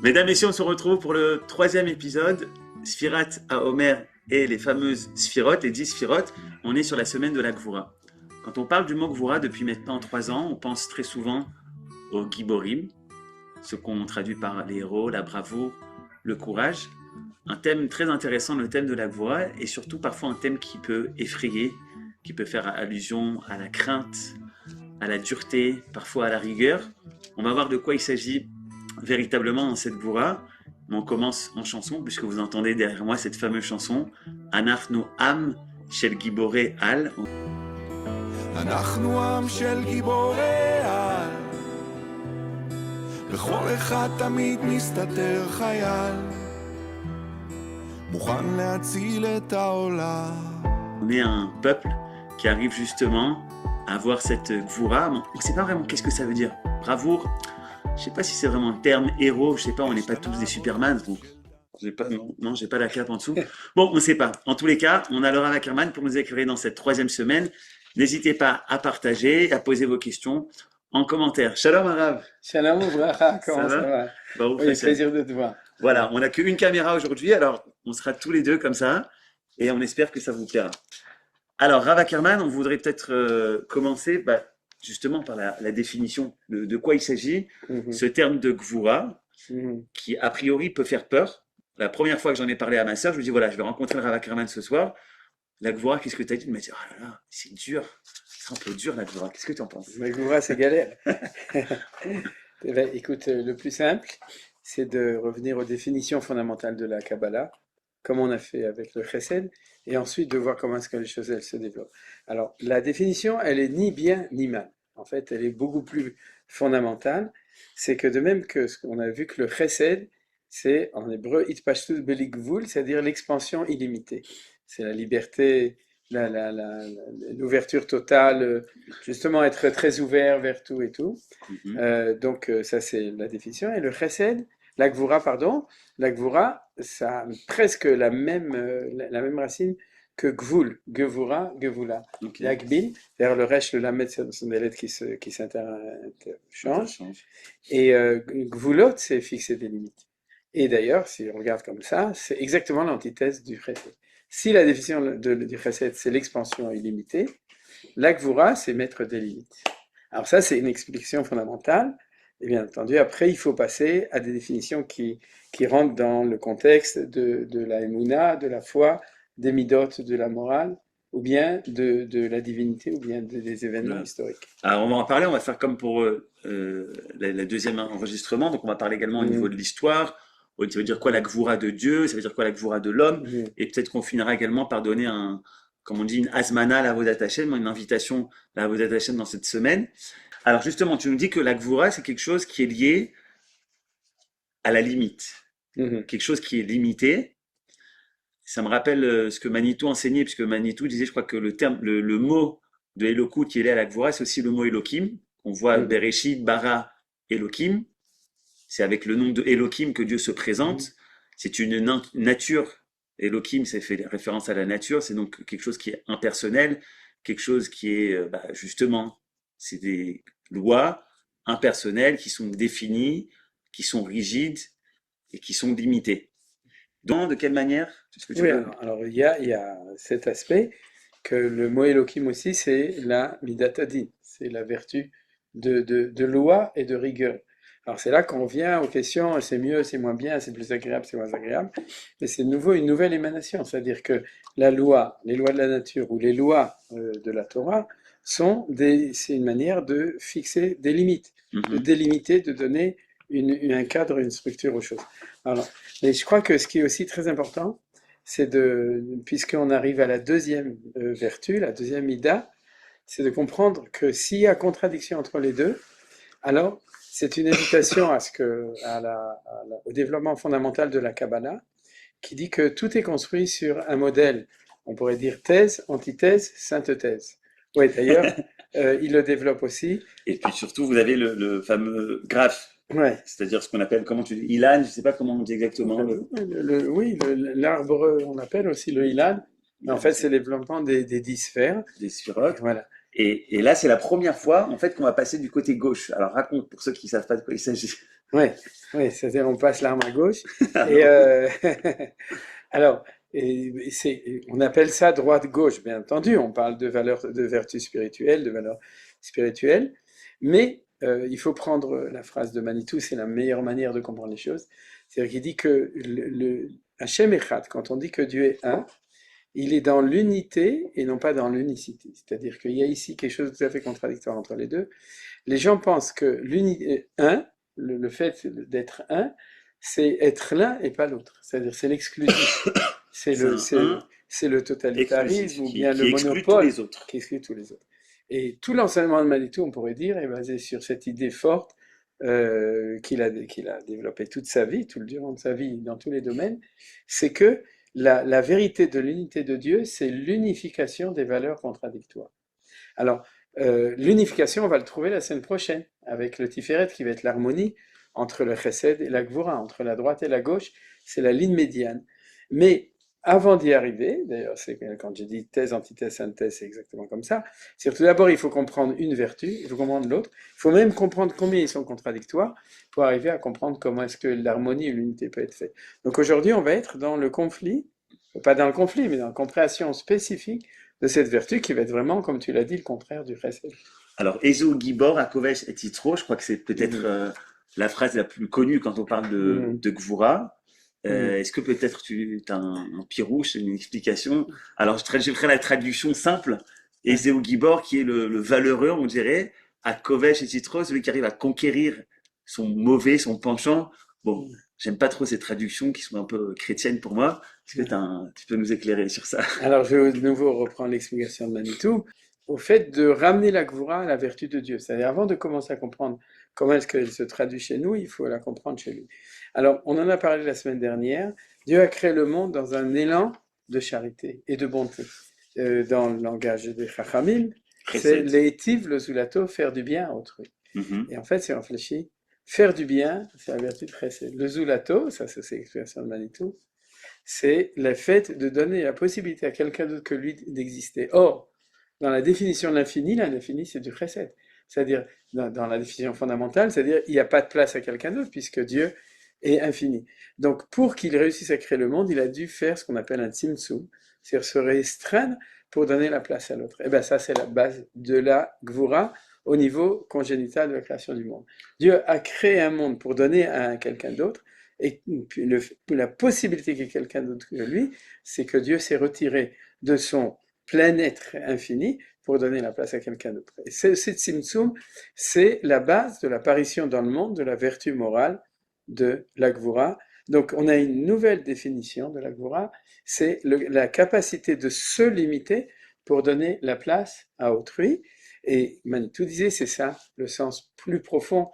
Mesdames, Messieurs, on se retrouve pour le troisième épisode, Sphirat à Omer et les fameuses Sphirotes, les 10 Sphirotes. On est sur la semaine de la Gvura. Quand on parle du mot Gvura depuis maintenant 3 ans, on pense très souvent aux Giborim, ce qu'on traduit par les héros, la bravoure, le courage. Un thème très intéressant, le thème de la Gvura, et surtout parfois un thème qui peut effrayer, qui peut faire allusion à la crainte, à la dureté, parfois à la rigueur. On va voir de quoi il s'agit véritablement dans cette Gvura. Mais on commence en chanson, puisque vous entendez derrière moi cette fameuse chanson Anachnu Am Shel Giborei Al. אנחנו עם של גיבורי על, בכל אחד תמיד מסתתר חייל, מוכן להציל את העולם. On est un peuple qui arrive justement à voir cette Gvura. On ne sait pas vraiment qu'est-ce que ça veut dire. Bravoure, je ne sais pas si c'est vraiment un terme. Héros, je ne sais pas, on n'est pas tous des Superman. Donc j'ai pas la cape en dessous. Bon, on ne sait pas. En tous les cas, on a Laura Ackerman pour nous éclairer dans cette troisième semaine. N'hésitez pas à partager, à poser vos questions en commentaire. Shalom Arav. Shalom Ouvracha, comment ça va? Baruch Oui, Hashem. plaisir de te voir. Voilà, on n'a qu'une caméra aujourd'hui, alors on sera tous les deux comme ça, et on espère que ça vous plaira. Alors, Rav Ackerman, on voudrait peut-être commencer justement par la définition de quoi il s'agit. Ce terme de Gvura, qui a priori peut faire peur. La première fois que j'en ai parlé à ma sœur, je lui dis voilà, je vais rencontrer le Rav Ackerman ce soir. La Gvura, qu'est-ce que tu as dit? Elle m'a dit oh là là, c'est dur, c'est un peu dur la Gvura. Qu'est-ce que tu en penses? La Goura, c'est galère. Eh ben, écoute, le plus simple, c'est de revenir aux définitions fondamentales de la Kabbalah, comme on a fait avec le Chesed, et ensuite de voir comment est-ce que les choses elles se développent. Alors, la définition, elle est ni bien ni mal. En fait, elle est beaucoup plus fondamentale. C'est que de même que ce qu'on a vu que le Chesed, c'est en hébreu Itpashtus Beligvul, c'est-à-dire l'expansion illimitée. C'est la liberté, l'ouverture totale, justement être très ouvert vers tout et tout. Donc ça c'est la définition. Et le chesed, la gvura, pardon, la gvura, ça a presque la même racine que gvul, gevura, gevula. Okay. Yagbil, vers le resh, le lamed, ce sont des lettres qui s'interchangent. Et gvulot, c'est fixer des limites. Et d'ailleurs, si on regarde comme ça, c'est exactement l'antithèse du chesed. Si la définition du chesed, c'est l'expansion illimitée, la gvura, c'est mettre des limites. Alors ça, c'est une explication fondamentale. Et bien entendu, après, il faut passer à des définitions qui rentrent dans le contexte de la émouna, de la foi, des midot, de la morale, ou bien de la divinité, ou bien des événements historiques. Alors on va en parler, on va faire comme pour le deuxième enregistrement, donc on va parler également au niveau de l'histoire. Ça veut dire quoi la Gvura de Dieu, ça veut dire quoi la Gvura de l'homme, et peut-être qu'on finira également par donner comme on dit, une azmana à la Avodat Hashem, une invitation à la Avodat Hashem dans cette semaine. Alors justement, tu nous dis que la Gvura, c'est quelque chose qui est lié à la limite, quelque chose qui est limité. Ça me rappelle ce que Manitou enseignait, puisque Manitou disait, je crois que le mot de Elokut qui est lié à la Gvura, c'est aussi le mot Elohim. On voit Bereshit, Bara, Elohim. C'est avec le nom de Elohim que Dieu se présente. C'est une nature. Elohim, ça fait référence à la nature. C'est donc quelque chose qui est impersonnel, quelque chose qui est justement, c'est des lois impersonnelles qui sont définies, qui sont rigides et qui sont limitées. Donc, de quelle manière? Alors il y a cet aspect que le mot Elohim aussi, c'est la midat hadin, c'est la vertu de loi et de rigueur. Alors c'est là qu'on vient aux questions, c'est mieux, c'est moins bien, c'est plus agréable, c'est moins agréable, mais c'est de nouveau une nouvelle émanation, c'est-à-dire que la loi, les lois de la nature ou les lois de la Torah c'est une manière de fixer des limites, de délimiter, de donner un cadre, une structure aux choses. Alors, mais je crois que ce qui est aussi très important, c'est puisqu'on arrive à la deuxième vertu, la deuxième ida, c'est de comprendre que s'il y a contradiction entre les deux, alors c'est une invitation au développement fondamental de la Kabbalah, qui dit que tout est construit sur un modèle, on pourrait dire thèse, antithèse, synthèse. Oui, d'ailleurs, il le développe aussi. Et puis surtout, vous avez le fameux graphe. Ouais. C'est-à-dire ce qu'on appelle, comment tu dis, Ilan, je ne sais pas comment on dit exactement. Oui, l'arbre, on appelle aussi le Ilan, mais en fait, c'est le développement des 10 sphères. Des sphirotes. Voilà. Et là, c'est la première fois, en fait, qu'on va passer du côté gauche. Alors, raconte pour ceux qui ne savent pas de quoi il s'agit. Ouais, ouais, c'est-à-dire on passe l'arme à gauche. Et Alors, alors, on appelle ça droite-gauche, bien entendu. On parle de valeurs, de vertus spirituelles, de valeurs spirituelles, mais il faut prendre la phrase de Manitou, c'est la meilleure manière de comprendre les choses. C'est-à-dire qu'il dit que Hachem Echad, quand on dit que Dieu est un, il est dans l'unité et non pas dans l'unicité. C'est-à-dire qu'il y a ici quelque chose de tout à fait contradictoire entre les deux. Les gens pensent que le fait d'être un, c'est être l'un et pas l'autre. C'est-à-dire c'est l'exclusif. C'est c'est le, un c'est, 1 c'est le exclusif totalitarisme ou bien le qui exclut tous monopole les autres. qui exclut tous les autres. Et tout l'enseignement de Manitou, on pourrait dire, est basé sur cette idée forte qu'il a développée toute sa vie, tout le durant de sa vie, dans tous les domaines, c'est que la vérité de l'unité de Dieu, c'est l'unification des valeurs contradictoires. Alors, l'unification, on va le trouver la semaine prochaine, avec le Tiferet, qui va être l'harmonie entre le Chesed et la Gvura, entre la droite et la gauche, c'est la ligne médiane. Mais avant d'y arriver, d'ailleurs, c'est quand j'ai dit thèse, antithèse, synthèse, c'est exactement comme ça. C'est tout d'abord, il faut comprendre une vertu, il faut comprendre l'autre, il faut même comprendre combien ils sont contradictoires pour arriver à comprendre comment est-ce que l'harmonie et l'unité peut être faite. Donc aujourd'hui, on va être dans le conflit, pas dans le conflit, mais dans la compréhension spécifique de cette vertu qui va être vraiment, comme tu l'as dit, le contraire du chesed. Alors, Ezo Gibor, Akovesh et Titro, je crois que c'est peut-être Mhm. la phrase la plus connue quand on parle Mhm. de Gvura. Mhm. Est-ce que peut-être tu as un pirouche, une explication? Alors, je ferai la traduction simple. Ouais. Ezeu Gibor, qui est le valeureux, on dirait, à Kovesh et Titro, celui qui arrive à conquérir son mauvais, son penchant. Bon, j'aime pas trop ces traductions qui sont un peu chrétiennes pour moi. Est-ce que tu peux nous éclairer sur ça? Alors, je vais de nouveau reprendre l'explication de Manitou, au fait de ramener la Gvura à la vertu de Dieu. C'est-à-dire, avant de commencer à comprendre comment est-ce qu'elle se traduit chez nous, il faut la comprendre chez lui. Alors, on en a parlé la semaine dernière. Dieu a créé le monde dans un élan de charité et de bonté. Dans le langage des Chachamim, c'est Chesed. leitiv le zulato, faire du bien à autrui. Mhm. Et en fait, c'est réfléchi. Faire du bien, c'est la vertu de Chesed. Le zulato, ça c'est l'expression de Manitou, c'est le fait de donner la possibilité à quelqu'un d'autre que lui d'exister. Or, dans la définition de l'infini, c'est du chesed. C'est-à-dire, dans la définition fondamentale, c'est-à-dire, il n'y a pas de place à quelqu'un d'autre, puisque Dieu est infini. Donc, pour qu'il réussisse à créer le monde, il a dû faire ce qu'on appelle un tzimtzum, c'est-à-dire se restreindre pour donner la place à l'autre. Et bien, ça, c'est la base de la Gvura au niveau congénital de la création du monde. Dieu a créé un monde pour donner à quelqu'un d'autre, et puis la possibilité qu'il y ait quelqu'un d'autre que lui, c'est que Dieu s'est retiré de son plein être infini pour donner la place à quelqu'un d'autre. Et ce Tzimtzum, c'est la base de l'apparition dans le monde de la vertu morale de la Gvura. Donc on a une nouvelle définition de la Gvura, c'est la capacité de se limiter pour donner la place à autrui. Et Manitou disait, c'est ça le sens plus profond.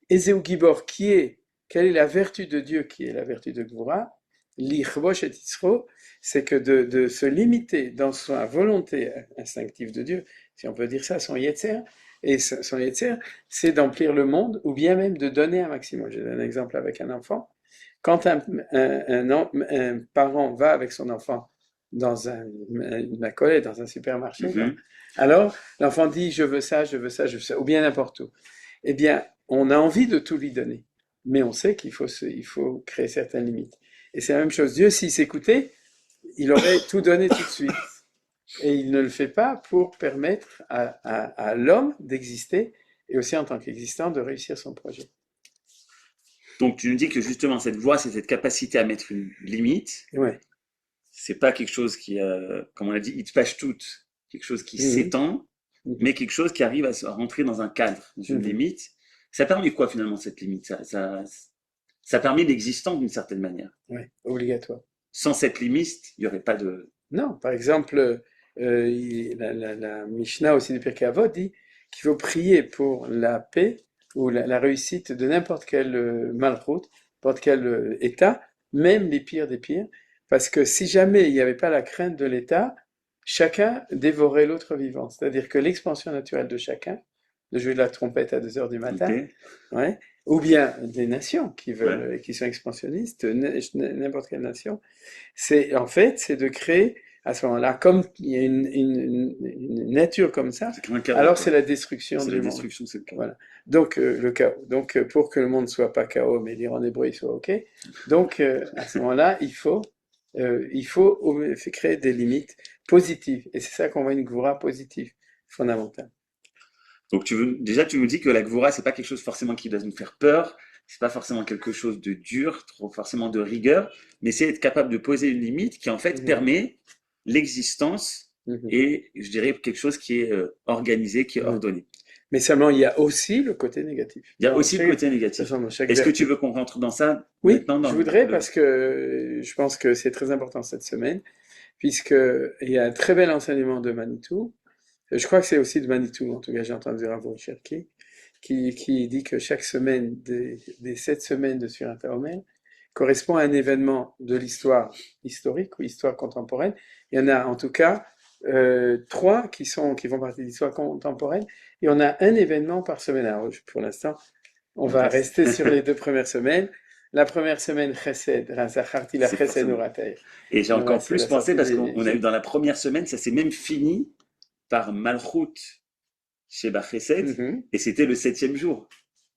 Ezeu Gibor, quelle est la vertu de Dieu qui est la vertu de Gvura? L'Ichvosh et Tisro, c'est que de se limiter dans sa volonté instinctive de Dieu, si on peut dire ça, son Yetzer, et son Yetzer, c'est d'emplir le monde, ou bien même de donner un maximum. Je donne un exemple avec un enfant. Quand un parent va avec son enfant dans une accolade, dans un supermarché, Mhm. alors l'enfant dit je veux ça, je veux ça, je veux ça, ou bien n'importe où. Eh bien, on a envie de tout lui donner, mais on sait qu'il faut créer certaines limites. Et c'est la même chose. Dieu, s'il s'écoutait, il aurait tout donné tout de suite. Et il ne le fait pas pour permettre à l'homme d'exister, et aussi en tant qu'existant, de réussir son projet. Donc, tu nous dis que justement, cette voix, c'est cette capacité à mettre une limite. Ouais. C'est pas quelque chose qui, comme on l'a dit, it tout, quelque chose qui Mhm. s'étend, Mhm. mais quelque chose qui arrive à rentrer dans un cadre, dans une Mhm. limite. Ça permet quoi finalement cette limite? Ça permet l'existence d'une certaine manière. Ouais, obligatoire. Sans cette limite, il n'y aurait pas de. Non, par exemple, la Mishnah aussi du Pirkei Avot dit qu'il faut prier pour la paix ou la réussite de n'importe quel malchut, n'importe quel état, même les pires des pires, parce que si jamais il n'y avait pas la crainte de l'état, chacun dévorait l'autre vivant. C'est-à-dire que l'expansion naturelle de chacun, de jouer de la trompette à 2 heures du Ok. matin, ouais, ou bien des nations qui Ouais. veulent, qui sont expansionnistes, n'importe quelle nation, c'est en fait, c'est de créer à ce moment-là, comme il y a une nature comme ça, C'est comme un chaos, alors quoi. c'est la destruction C'est du la monde. destruction, c'est le chaos. Voilà. Donc, le chaos. Donc, pour que le monde ne soit pas chaos, mais lire en hébreu, il soit OK. Donc, à ce moment-là, il faut créer des limites positives. Et c'est ça qu'on voit une Gvura positive, fondamentale. Donc déjà, tu nous dis que la Gvura, c'est pas quelque chose forcément qui doit nous faire peur, c'est pas forcément quelque chose de dur, trop forcément de rigueur, mais c'est être capable de poser une limite qui en fait Mhm, permet l'existence mhm, et je dirais quelque chose qui est organisé, qui est mhm. ordonné. Mais seulement, il y a aussi le côté négatif. Il y a aussi le côté négatif. Dans chaque Est-ce que tu vertu. veux qu'on rentre dans ça Oui, maintenant je dans voudrais le... parce que je pense que c'est très important cette semaine, puisqu'il y a un très bel enseignement de Manitou. Je crois que c'est aussi de Manitou, en tout cas j'ai entendu Rav Cherki, qui dit que chaque semaine des 7 semaines de Sfirat HaOmer correspond à un événement de l'histoire historique ou histoire contemporaine. Il y en a en tout cas 3 qui font partie de l'histoire contemporaine, et on a un événement par semaine. Alors, pour l'instant, on va rester sur les 2 premières semaines. La première semaine, Chesed, Zacharti la C'est Chesed forcément. Noratei. Et j'ai encore C'est plus la pensé sortie parce qu'on a eu d'Égypte. dans la première semaine, ça s'est même fini par Malchut chez Bachesed, Mhm. et c'était le 7e jour.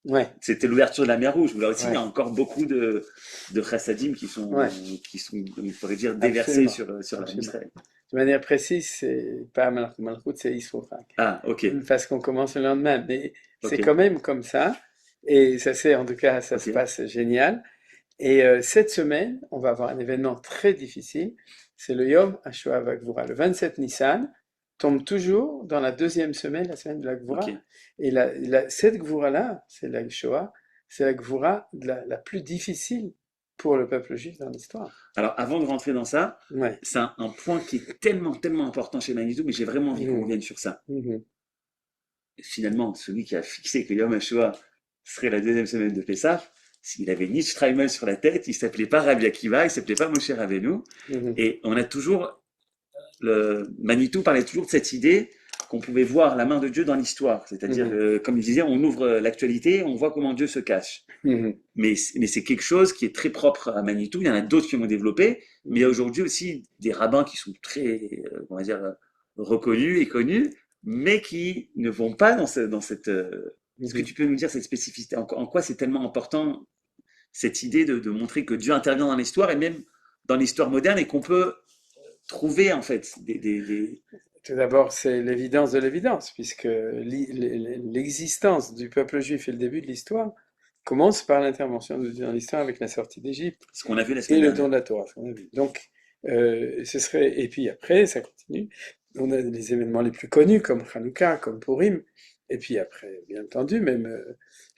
Ouais, C'était l'ouverture de la mer Rouge. Là aussi, il y a ouais, encore beaucoup de chassadim ouais, qui sont, on pourrait dire, déversés absolument, sur la absolument. Israël. De manière précise, c'est pas Malchut, c'est Isrochak. Ah, ok, Parce qu'on commence le lendemain, mais ok, c'est quand même comme ça. Et ça c'est, en tout cas, ça ok. se passe génial. Et cette semaine, on va avoir un événement très difficile. C'est le Yom HaShoah Vagvura. Le 27 Nissan tombe toujours dans la 2e semaine, la semaine de la Ok. Gvura. Et cette Gvura-là, c'est la Shoah, c'est la Gvura la plus difficile pour le peuple juif dans l'histoire. Alors, avant de rentrer dans ça, Ouais. c'est un point qui est tellement, tellement important chez Manitou, mais j'ai vraiment envie qu'on Mhm. revienne sur ça. Mhm. Finalement, celui qui a fixé que Yom HaShoah serait la 2e semaine de Pessah, s'il avait ni Shtraimel sur la tête, il s'appelait pas Rabbi Akiva, il s'appelait pas Moshe Rabbeinu, Mhm. et on a toujours Manitou parlait toujours de cette idée qu'on pouvait voir la main de Dieu dans l'histoire. C'est-à-dire, Mhm. comme il disait, on ouvre l'actualité, on voit comment Dieu se cache. Mhm. Mais c'est quelque chose qui est très propre à Manitou. Il y en a d'autres qui l'ont développé, mais il y a aujourd'hui aussi des rabbins qui sont très, on va dire, reconnus et connus, mais qui ne vont pas dans cette. Est-ce que Mhm. tu peux nous dire cette spécificité? En quoi c'est tellement important cette idée de montrer que Dieu intervient dans l'histoire et même dans l'histoire moderne et qu'on peut trouver en fait Tout d'abord, c'est l'évidence de l'évidence, puisque l'existence du peuple juif et le début de l'histoire commence par l'intervention de Dieu dans l'histoire avec la sortie d'Égypte ce qu'on a vu la et semaine le don dernière. de la Torah, ce qu'on a vu. Donc, et puis après, ça continue. On a les événements les plus connus, comme Hanouka, comme Purim, et puis après, bien entendu, même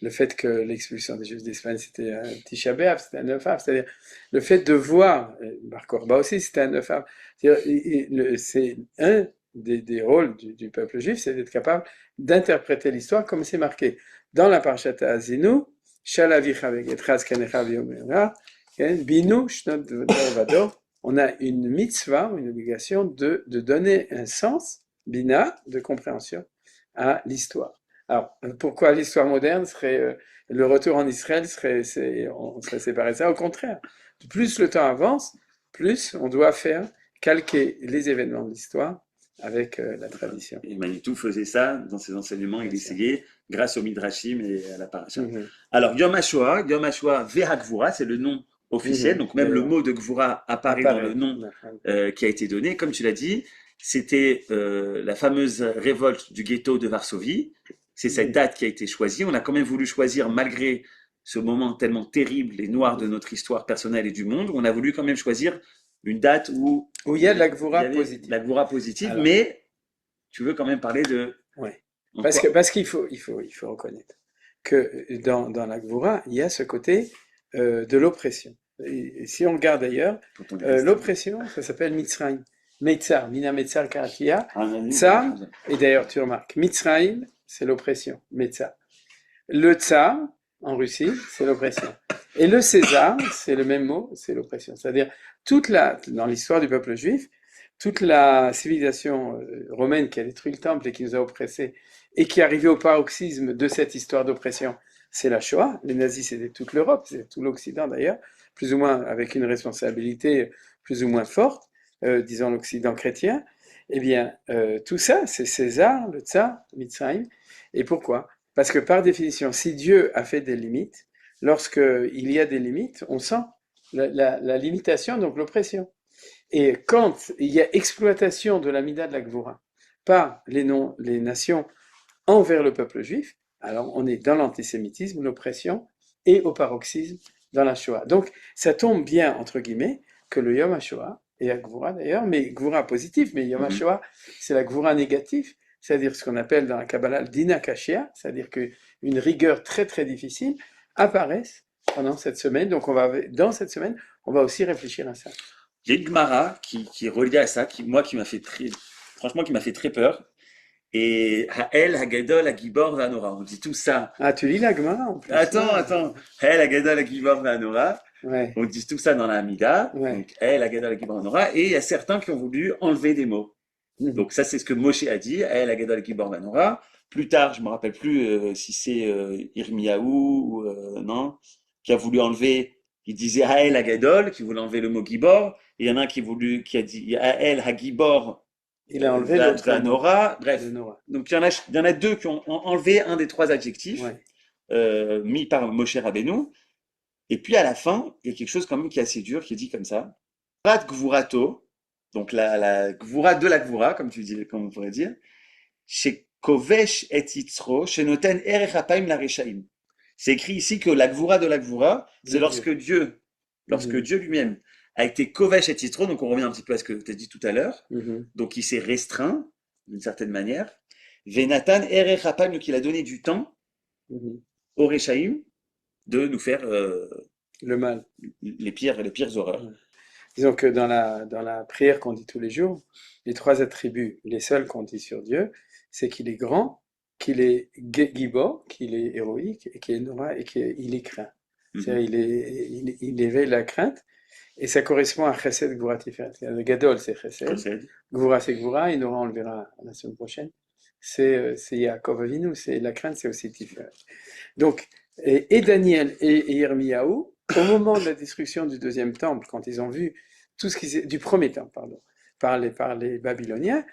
le fait que l'expulsion des Juifs d'Espagne, c'était un Tisha B'Av, c'était un 9 Av, c'est-à-dire le fait de voir, Bar Korba aussi, c'était un 9 Av. C'est un des rôles du peuple juif, c'est d'être capable d'interpréter l'histoire comme c'est marqué. Dans la Parashat Azinu, Shalavicha vegetraz kanecha v'yomerah, Binu shnot dor vador, on a une mitzvah, une obligation de donner un sens, bina, de compréhension, à l'histoire. Alors, pourquoi l'histoire moderne serait, le retour en Israël on serait séparé de ça? Au contraire, plus le temps avance, plus on doit calquer les événements de l'histoire avec la tradition. Et Manitou faisait ça dans ses enseignements, il Bien sûr. essayait grâce au Midrashim et à la Paracha. Mhm, Alors Yom HaShoah Ve'Hagvura, c'est le nom officiel, mhm. donc même le D'ailleurs, mot de Gvura apparaît dans le apparaît. nom qui a été donné, comme tu l'as dit, c'était la fameuse révolte du ghetto de Varsovie. C'est cette Mhm. date qui a été choisie. On a quand même voulu choisir, malgré ce moment tellement terrible et noir de notre histoire personnelle et du monde, on a voulu quand même choisir une date où Où il y a de la il y gvura avait positive. la Gvura positive, Alors, mais tu veux quand même parler de ouais. en Parce quoi qu'il faut reconnaître que dans la gvura, il y a ce côté de l'oppression. Et si on regarde d'ailleurs, quand on est resté. l'oppression, ça s'appelle Mitzrayim. Metzar, Mina Metzar Karakia. Ah, on a dit, Tsar, et d'ailleurs tu remarques, Mitzrayim, c'est l'oppression, Metzar. Le tsar, en Russie, c'est l'oppression. Et le César, c'est le même mot, c'est l'oppression. C'est-à-dire, dans l'histoire du peuple juif, toute la civilisation romaine qui a détruit le temple et qui nous a oppressés, et qui est arrivée au paroxysme de cette histoire d'oppression, c'est la Shoah. Les nazis, c'était toute l'Europe, c'est tout l'Occident d'ailleurs, plus ou moins avec une responsabilité plus ou moins forte. disons l'Occident chrétien, eh bien, tout ça, c'est César, le Tsar, Mitzrayim. Et pourquoi? Parce que par définition, si Dieu a fait des limites, lorsqu'il y a des limites, on sent la limitation, donc l'oppression. Et quand il y a exploitation de la Mida de la Gvura par les nations envers le peuple juif, alors on est dans l'antisémitisme, l'oppression, et au paroxysme dans la Shoah. Donc ça tombe bien, entre guillemets, que le Yom HaShoah, et la Gvura d'ailleurs, mais Gvura positif, mais Yom HaShoah, c'est la Gvura négative, c'est-à-dire ce qu'on appelle dans la Kabbalah le Dina Kashia, c'est-à-dire qu'une rigueur très très difficile apparaisse pendant cette semaine. Donc dans cette semaine, on va aussi réfléchir à ça. Il y a une Gemara qui est reliée à ça, qui m'a fait franchement, qui m'a fait très peur. Et Ha'el, Hagadol, Hagibor, Vanora. On dit tout ça. Ah, tu lis la Gemara en plus. Attends. Ha'el, Hagadol, Hagibor, Vanora. Ouais. On dit tout ça dans la Hamida. Ouais. Donc, Ha'el, Hagadol, Hagibor, Vanora. Et il y a certains qui ont voulu enlever des mots. Donc, ça, c'est ce que Moshe a dit. Ha'el, Hagadol, Hagibor, Vanora. Plus tard, je me rappelle plus si c'est Irmiyahu ou non, qui a voulu enlever. Il disait Ha'el, Hagadol, qui voulait enlever le mot Gibor. Et il y en a un qui a dit Ha'el, Hagibor. Il a enlevé l'autre Vanora, bref. Donc il y en a deux qui ont enlevé un des trois adjectifs mis par Moshe Rabbeinu. Et puis à la fin, il y a quelque chose quand même qui est assez dur, qui est dit comme ça. Rat Gvurato, donc la Gvura de la Gvura, comme on pourrait dire. Chez Kovesh et Yitzro, chez Noten Erechapaim la Rechaim. C'est écrit ici que la Gvura de la Gvura, c'est lorsque Dieu lui-même a été Kovesh et Yitro, donc on revient un petit peu à ce que tu as dit tout à l'heure. Donc il s'est restreint, d'une certaine manière. Venatan Erechapam, donc il a donné du temps au Rechaim de nous faire le mal, les pires horreurs. Disons que dans la prière qu'on dit tous les jours, les trois attributs, les seuls qu'on dit sur Dieu, c'est qu'il est grand, qu'il est Gibor, qu'il est héroïque, et qu'il est Nora, et qu'il est craint. C'est-à-dire il éveille la crainte. Et ça correspond à Chesed, Gvura, Tiferet. Le Gadol, c'est Chesed. Gvura, c'est Gvura. Et Nora, on le verra la semaine prochaine. C'est Yaakov Avinu. C'est la crainte, c'est aussi Tiferet. Donc, et Daniel et Yirmiyahu, au moment de la destruction du deuxième temple, quand ils ont vu tout ce qui du premier temple, pardon, par les Babyloniens,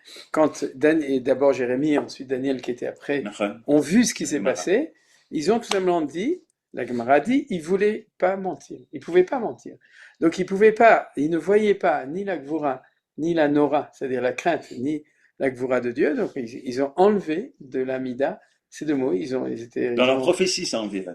et d'abord Jérémie et ensuite Daniel qui était après, ont vu ce qui s'est passé, ils ont tout simplement dit, la Gemara dit, ils voulaient pas mentir. Ils pouvaient pas mentir. Donc ils ne voyaient pas ni la Gvura, ni la Nora, c'est-à-dire la crainte, ni la Gvura de Dieu. Donc ils ont enlevé de l'Amida ces deux mots. Dans la prophétie, ça enlevé.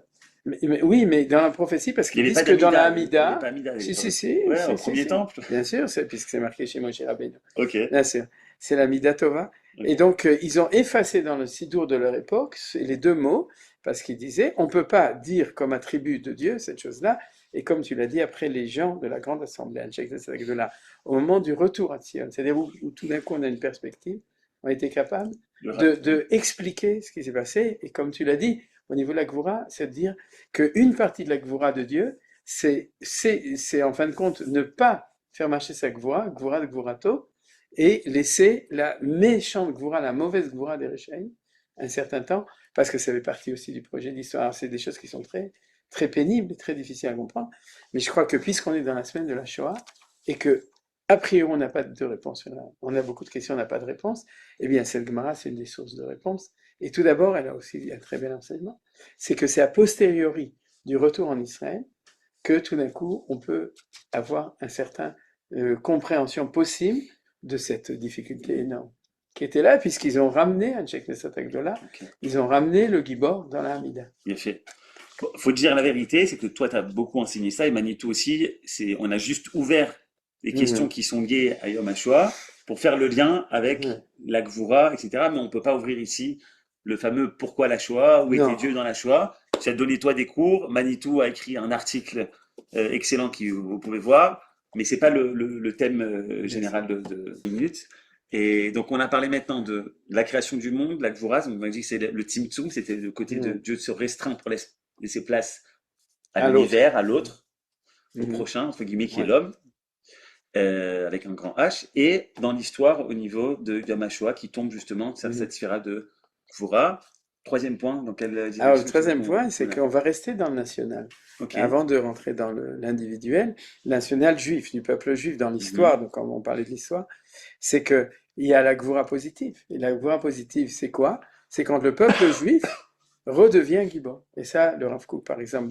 Oui, mais dans la prophétie, parce qu'ils disent que dans la Hamida, si, ouais, au premier temple. Bien sûr, puisque c'est marqué chez Moshe Rabbeinu. Ok. Bien sûr, c'est la Mida Tova. Okay. Et donc, ils ont effacé dans le Sidour de leur époque les deux mots, parce qu'ils disaient, on ne peut pas dire comme attribut de Dieu cette chose-là, et comme tu l'as dit, après les gens de la grande assemblée, au moment du retour à Sion, c'est-à-dire où tout d'un coup on a une perspective, on a été capable de expliquer ce qui s'est passé, et comme tu l'as dit, au niveau de la Gvura, c'est de dire qu'une partie de la Gvura de Dieu, c'est en fin de compte ne pas faire marcher sa Gvura de Gvurato, et laisser la méchante Gvura, la mauvaise Gvura des Rechaim, un certain temps, parce que ça fait partie aussi du projet d'histoire. C'est des choses qui sont très, très pénibles et très difficiles à comprendre. Mais je crois que puisqu'on est dans la semaine de la Shoah, et que, a priori, on n'a pas de réponse, on a beaucoup de questions, on n'a pas de réponse, eh bien, cette Gemara, c'est une des sources de réponse. Et tout d'abord, elle a aussi un très bel enseignement, c'est que c'est a posteriori du retour en Israël que tout d'un coup, on peut avoir une certaine compréhension possible de cette difficulté énorme qui était là, puisqu'ils ont ramené, à Tchèque Agdola, ils ont ramené le Gibor dans la Hamida. Bien fait. Faut dire la vérité, c'est que toi, tu as beaucoup enseigné ça, et Manitou aussi, on a juste ouvert les questions qui sont liées à Yom HaShoah pour faire le lien avec la Gvura, etc. Mais on ne peut pas ouvrir ici le fameux pourquoi la Shoah, où était Dieu dans la Shoah. Tu as donné toi des cours, Manitou a écrit un article excellent que vous pouvez voir, mais c'est pas le thème général de minutes. Et donc on a parlé maintenant de la création du monde, la Gvura, on a dit que c'est le Tzimtzum, c'était le côté de Dieu se restreint pour laisser place à l'univers, à l'autre, au prochain, entre guillemets, qui est l'homme, avec un grand H, et dans l'histoire au niveau de Yom HaShoah qui tombe justement, cette sphère de Gvura. troisième point, dans quelle Alors, direction le tu veux troisième qu'on point, c'est qu'on aille? qu'on va rester dans le national. Ok. Avant de rentrer dans l'individuel, national juif, du peuple juif dans Mhm. l'histoire, donc quand on parlait de l'histoire, c'est que il y a la gvoura positive. Et la gvoura positive, c'est quoi? C'est quand le peuple juif redevient Gibor. Et ça, le Rav Kook, par exemple,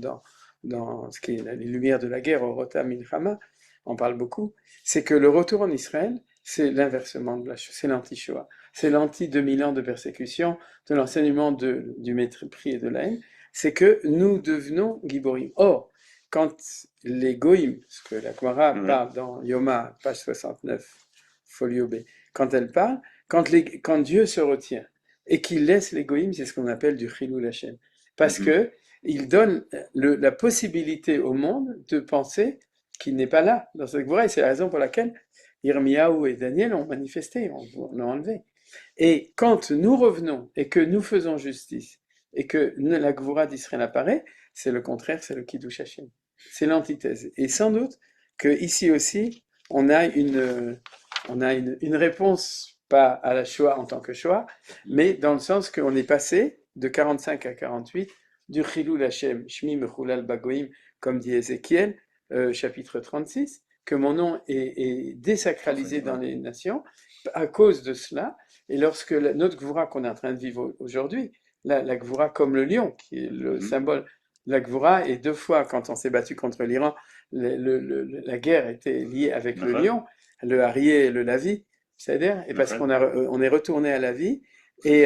dans ce qui est les Lumières de la guerre, au Rota Milchama, on parle beaucoup, c'est que le retour en Israël, c'est l'inversement de la chose, c'est l'anti-Shoah. C'est l'anti-2000 ans de persécution, de l'enseignement du mépris et de la haine. C'est que nous devenons Giborim. Or, quand les Goïms, ce que la Gemara Ouais. parle dans Yoma, page 69, folio B, quand elle parle, quand Dieu se retient et qu'il laisse les Goïms, c'est ce qu'on appelle du Chilul Hashem. Parce Mhm. que il donne la possibilité au monde de penser qu'il n'est pas là dans cette Gemara. Et c'est la raison pour laquelle Yirmiyahu et Daniel ont manifesté, on l'a enlevé. Et quand nous revenons et que nous faisons justice et que la Gvoura d'Israël apparaît, c'est le contraire, c'est le Kiddush Hashem. C'est l'antithèse. Et sans doute que ici aussi, on a une réponse, pas à la Shoah en tant que Shoah, mais dans le sens qu'on est passé de 45 à 48 du Chilul Hashem, Shmi Mechulal Bagoim, comme dit Ézéchiel, chapitre 36, que mon nom est désacralisé dans les nations à cause de cela. Et lorsque notre Gvoura qu'on est en train de vivre aujourd'hui, la Gvoura comme le lion, qui est le Mhm. symbole, la Gvoura, et deux fois quand on s'est battu contre l'Iran, la guerre était liée avec le D'accord. lion, le Harrier et le Lavi, c'est-à-dire, et parce D'accord. on est retourné à la vie, et,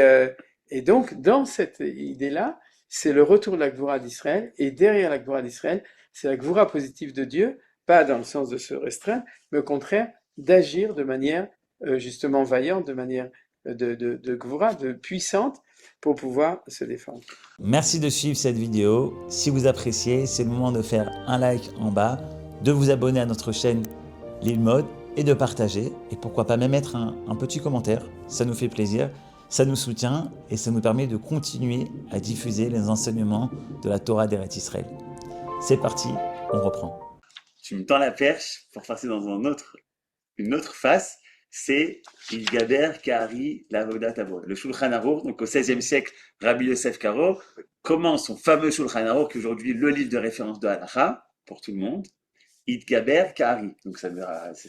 et donc dans cette idée-là, c'est le retour de la Gvoura d'Israël, et derrière la Gvoura d'Israël, c'est la Gvoura positive de Dieu, pas dans le sens de se restreindre, mais au contraire d'agir de manière justement vaillante, de manière de Gvoura, de puissante, pour pouvoir se défendre. Merci de suivre cette vidéo. Si vous appréciez, c'est le moment de faire un like en bas, de vous abonner à notre chaîne Lil Mode et de partager. Et pourquoi pas même mettre un petit commentaire. Ça nous fait plaisir, ça nous soutient et ça nous permet de continuer à diffuser les enseignements de la Torah d'Eretz Israël. C'est parti, on reprend. Tu me tends la perche pour passer dans une autre face, c'est Ilgaber Kahari Lavodat Tabo. Le Shulchan Aruch, donc au XVIe siècle, Rabbi Yosef Karo commence son fameux Shulchan Aruch, qui est aujourd'hui le livre de référence de Halacha pour tout le monde. Itgaber Kahari. Donc c'est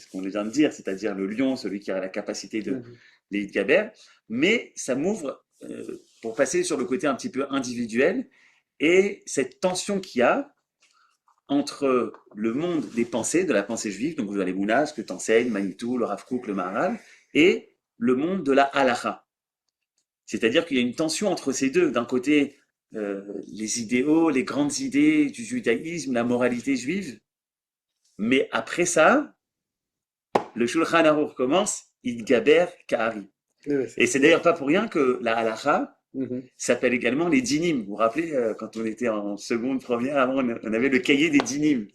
ce qu'on vient de dire, c'est-à-dire le lion, celui qui a la capacité de les Itgaber. Mais ça m'ouvre pour passer sur le côté un petit peu individuel et cette tension qu'il y a entre le monde des pensées, de la pensée juive, donc vous avez Mouna, ce que t'enseignes, Manitou, le Rav Kook, le Maharal, et le monde de la halacha. C'est-à-dire qu'il y a une tension entre ces deux. D'un côté, les idéaux, les grandes idées du judaïsme, la moralité juive, mais après ça, le Shulchan Aruch commence, Idgaber Kahari. Et c'est d'ailleurs pas pour rien que la halacha s'appelle également les dinim. Vous vous rappelez, quand on était en seconde, première, avant, on avait le cahier des dinim.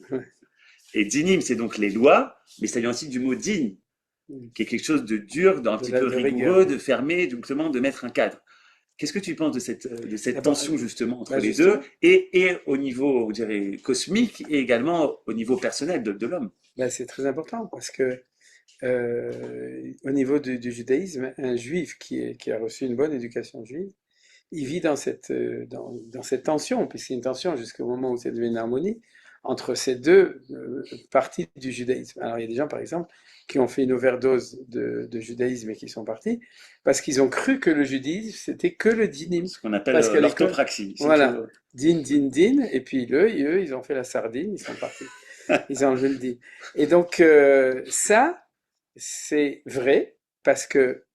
Et dinim, c'est donc les lois, mais ça vient aussi du mot din, qui est quelque chose de dur, d'un petit peu rigoureux, de fermé, donc justement de mettre un cadre. Qu'est-ce que tu penses de cette tension justement entre les deux et au niveau, on dirait, cosmique et également au niveau personnel de l'homme? C'est très important parce que au niveau du judaïsme, un juif qui a reçu une bonne éducation juive, il vit dans cette tension, puis c'est une tension jusqu'au moment où c'est devenu une harmonie entre ces deux parties du judaïsme. Alors il y a des gens, par exemple, qui ont fait une overdose de judaïsme et qui sont partis parce qu'ils ont cru que le judaïsme, c'était que le dinim. Ce qu'on appelle l'orthopraxie. Voilà, din, et puis eux, ils ont fait la sardine, ils sont partis. Ils ont enlevé le din. Et donc ça, c'est vrai, parce que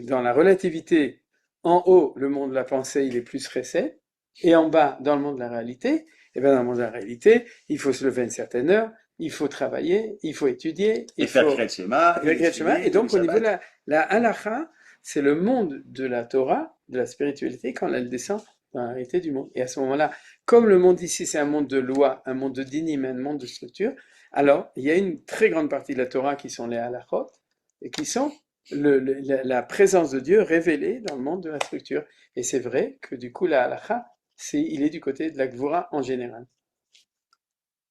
dans la relativité, en haut, le monde de la pensée, il est plus récet, et en bas, dans le monde de la réalité, dans le monde de la réalité, il faut se lever à une certaine heure, il faut travailler, il faut étudier, il faut faire Kriyat Shema, et donc au niveau de la halacha, c'est le monde de la Torah, de la spiritualité, quand elle descend dans la réalité du monde. Et à ce moment-là, comme le monde ici, c'est un monde de loi, un monde de dinim, un monde de structure, alors il y a une très grande partie de la Torah qui sont les halachot, et qui sont la présence de Dieu révélée dans le monde de la structure. Et c'est vrai que du coup, la halacha, il est du côté de la Gvura en général.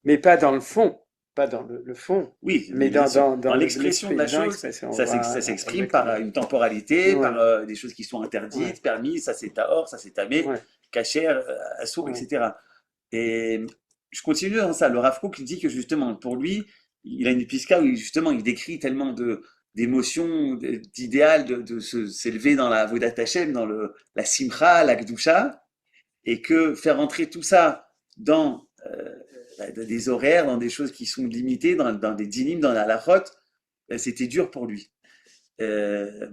Mais pas dans le fond. pas dans le fond, Oui, mais bien sûr. dans Dans l'expression de la dans chose, l'expression. ça Voilà, s'exprime par exactement. une temporalité, Ouais, par des choses qui sont ouais, interdites, permises, ça c'est tahor, ça c'est tamé, ouais, kasher, assour, ouais. etc. Et je continue dans ça. Le Rav Kook dit que justement, pour lui, il a une pisca où justement il décrit tellement d'émotions, d'idéal de s'élever dans la Avodat Hashem, dans la simcha, la kedusha, et que faire entrer tout ça dans des horaires, dans des choses qui sont limitées, dans des dynimes, dans la halachot, c'était dur pour lui. Euh,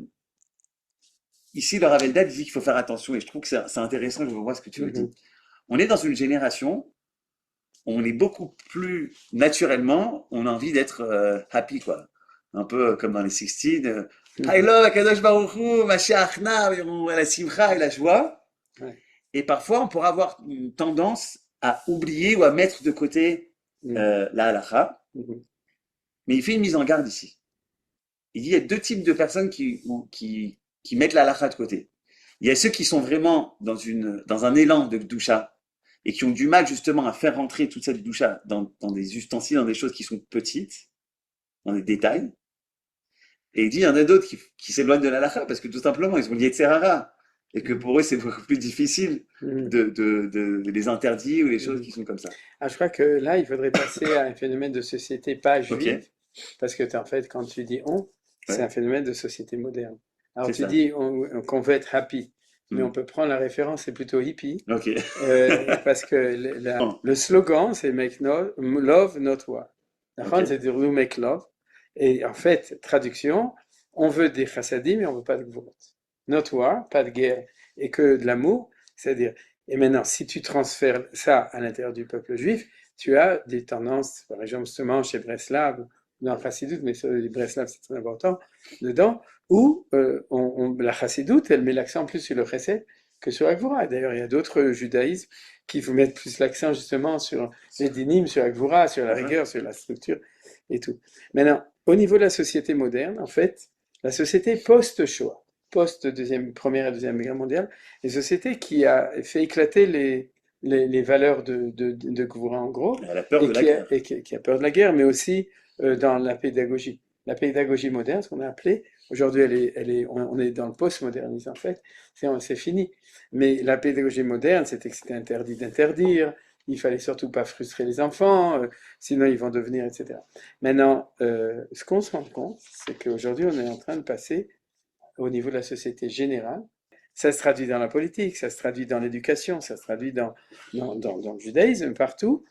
Ici, le Rav Eldad dit qu'il faut faire attention, et je trouve que c'est intéressant, je vois ce que tu me dis. Mhm, On est dans une génération où on est beaucoup plus naturellement, on a envie d'être happy, quoi. Un peu comme dans les 16, I mhm, love Akadosh Baruch Hu, Mashiach Na, la simcha et la joie. ouais, Et parfois, on pourra avoir une tendance à oublier ou à mettre de côté mhm, la halakha. mhm, Mais il fait une mise en garde ici. Il dit il y a deux types de personnes qui mettent la halakha de côté. Il y a ceux qui sont vraiment dans un élan de doucha et qui ont du mal justement à faire rentrer toute cette doucha dans des ustensiles, dans des choses qui sont petites, dans des détails. Et il dit il y en a d'autres qui s'éloignent de la halakha parce que tout simplement ils ont lié de Serara et que mhm, pour eux c'est beaucoup plus difficile mhm, de les interdire ou les choses mhm. qui sont comme ça. Ah, je crois que là, il faudrait passer à un phénomène de société pas Ok, juive, parce que en fait, quand tu dis on, c'est un ouais, phénomène de société moderne. Alors c'est tu ça. dis qu'on veut être happy, mais Hmm. on peut prendre la référence, c'est plutôt hippie, Ok. parce que Bon, le slogan, c'est Make love, not war. ok. D'accord. C'est dire We make love. Et en fait, traduction, on veut des chassadim, mais on veut pas de gvurot. Not war, pas de guerre, et que de l'amour, c'est-à-dire. Et maintenant, si tu transfères ça à l'intérieur du peuple juif, tu as des tendances, par exemple, justement, chez Breslav, dans le Chassidut, mais sur les Breslav, c'est très important, dedans, où la Chassidut, elle met l'accent plus sur le chesed que sur la Gvura. D'ailleurs, il y a d'autres judaïsmes qui vous mettent plus l'accent justement sur les dynimes, sur la Gvura, sur la Uh-huh. rigueur, sur la structure et tout. Maintenant, au niveau de la société moderne, en fait, la société post-Shoah, Première et Deuxième Guerre mondiale, les sociétés qui a fait éclater les valeurs de Gvura en gros, Elle a peur et de la guerre. qui a peur de la guerre, mais aussi dans la pédagogie. La pédagogie moderne, ce qu'on a appelé, aujourd'hui on est dans le post-modernisme en fait, c'est fini. Mais la pédagogie moderne, c'était que c'était interdit d'interdire, il fallait surtout pas frustrer les enfants, sinon ils vont devenir, etc. Maintenant, ce qu'on se rend compte, c'est qu'aujourd'hui, on est en train de passer au niveau de la société générale. Ça se traduit dans la politique, ça se traduit dans l'éducation, ça se traduit dans le judaïsme, partout.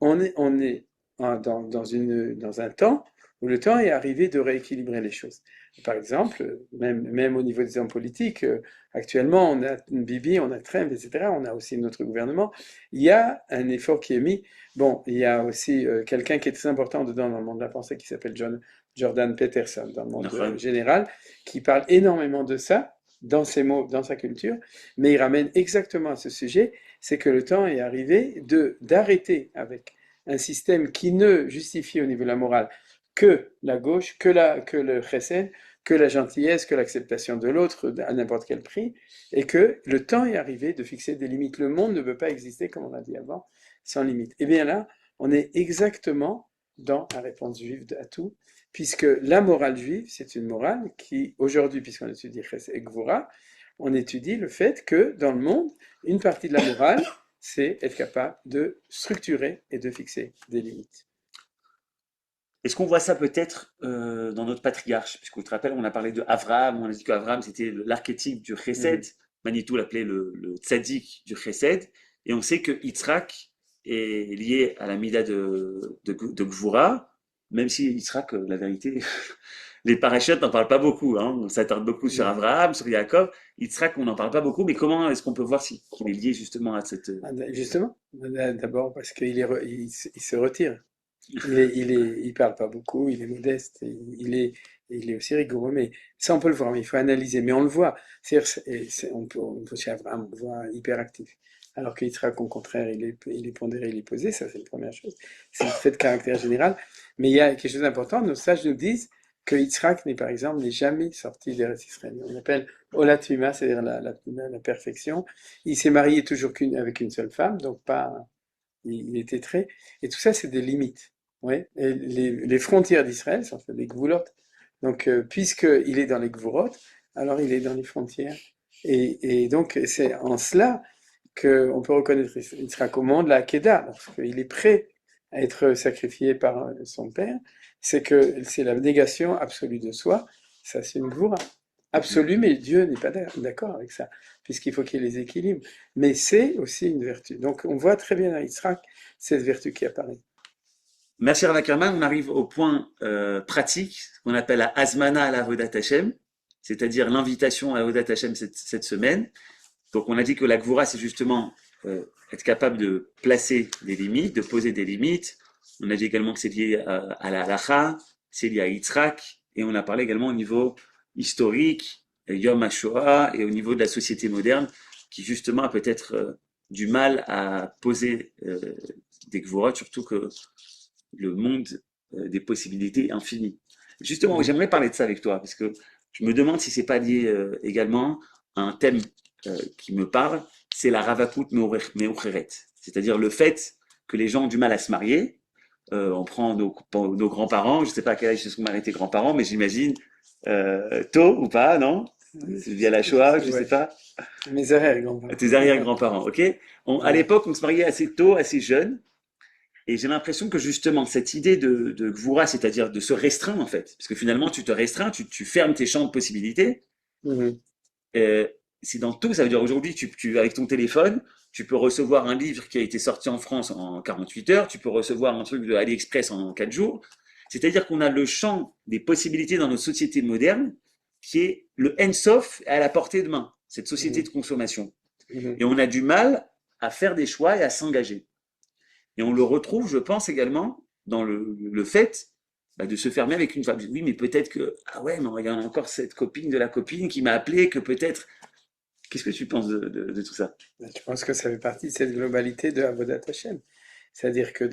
On est dans un temps où le temps est arrivé de rééquilibrer les choses. Par exemple, même au niveau des hommes politiques, actuellement, on a Bibi, on a Trump, etc. On a aussi notre gouvernement. Il y a un effort qui est mis. Bon, il y a aussi quelqu'un qui est très important dedans dans le monde de la pensée qui s'appelle Jordan Peterson, dans le monde נכון. général, qui parle énormément de ça dans ses mots, dans sa culture, mais il ramène exactement à ce sujet, c'est que le temps est arrivé d'arrêter avec un système qui ne justifie au niveau de la morale que la gauche, que le chesed, que la gentillesse, que l'acceptation de l'autre à n'importe quel prix, et que le temps est arrivé de fixer des limites. Le monde ne peut pas exister, comme on l'a dit avant, sans limite. Et bien là, on est exactement dans la réponse juive à tout, puisque la morale juive, c'est une morale qui, aujourd'hui, puisqu'on étudie Chesed et Gvura, on étudie le fait que dans le monde, une partie de la morale, c'est être capable de structurer et de fixer des limites. Est-ce qu'on voit ça peut-être dans notre patriarche? Puisque tu te rappelles, on a parlé de Avraham, on a dit qu'Avraham c'était l'archétype du Chesed, Mhm. Manitou l'appelait le tzaddik du Chesed, et on sait que Yitzhak est lié à la Mida de Gvura, même si Yitzhak, la vérité, les parachutes n'en parlent pas beaucoup, hein. On s'attarde beaucoup sur Mhm. Avraham, sur Yaakov, Yitzhak on n'en parle pas beaucoup, mais comment est-ce qu'on peut voir qu'il est lié justement à cette... Justement, d'abord parce il se retire. Il parle pas beaucoup, il est modeste, il est aussi rigoureux, mais ça on peut le voir, mais il faut analyser, mais on le voit. On peut chez Abraham, on le voit hyperactif. Alors que Yitzhak, au contraire, il est pondéré, il est posé, ça c'est la première chose. C'est le trait de caractère général. Mais il y a quelque chose d'important, nos sages nous disent que Yitzhak n'est par exemple n'est jamais sorti d'Eretz Israël. On appelle Olat Tuma, c'est-à-dire la perfection. Il s'est marié toujours avec une seule femme, donc pas, il était très, et tout ça c'est des limites. ouais, et les frontières d'Israël sont les Gvulot. Donc, puisqu'il est dans les Gvurot, alors il est dans les frontières. Et donc, c'est en cela qu'on peut reconnaître Yitzhak au monde, la Akedah, parce qu'il est prêt à être sacrifié par son père. C'est que c'est la négation absolue de soi. Ça, c'est une Gvura absolue, mais Dieu n'est pas d'accord avec ça, puisqu'il faut qu'il les équilibre. Mais c'est aussi une vertu. Donc, on voit très bien à Yitzhak cette vertu qui apparaît. Merci Rav Ackerman. On arrive au point pratique, ce qu'on appelle la Azmana à la Avodat Hashem, c'est-à-dire l'invitation à la Avodat Hashem cette semaine. Donc on a dit que la Gvura, c'est justement être capable de placer des limites, de poser des limites. On a dit également que c'est lié à la halacha, c'est lié à Yitzhak, et on a parlé également au niveau historique, Yom HaShoah, et au niveau de la société moderne, qui justement a peut-être du mal à poser des Gvurot, surtout que le monde des possibilités infinies. Justement, j'aimerais parler de ça avec toi, parce que je me demande si c'est pas lié également à un thème qui me parle, c'est la ravakut meucheret, c'est-à-dire le fait que les gens ont du mal à se marier. On prend nos grands-parents, je sais pas à quel âge sont mariés tes grands-parents, mais j'imagine tôt ou pas, non? Via la Shoah, je sais pas. Mes arrière-grands-parents. Tes arrière-grands-parents, ok? À l'époque, on se mariait assez tôt, assez jeune. Et j'ai l'impression que justement, cette idée de Gvura, c'est-à-dire de se restreindre en fait, parce que finalement, tu te restreins, tu fermes tes champs de possibilités, c'est dans tout. Ça veut dire aujourd'hui, avec ton téléphone, tu peux recevoir un livre qui a été sorti en France en 48 heures, tu peux recevoir un truc de AliExpress en 4 jours. C'est-à-dire qu'on a le champ des possibilités dans notre société moderne qui est le Ensof à la portée de main, cette société de consommation. Et on a du mal à faire des choix et à s'engager. Et on le retrouve, je pense, également dans le fait de se fermer avec une femme. Oui, mais peut-être que, ah ouais, mais il y a encore cette copine de la copine qui m'a appelé, que peut-être... Qu'est-ce que tu penses de tout ça? Je pense que ça fait partie de cette globalité de Avodat Hashem. C'est-à-dire que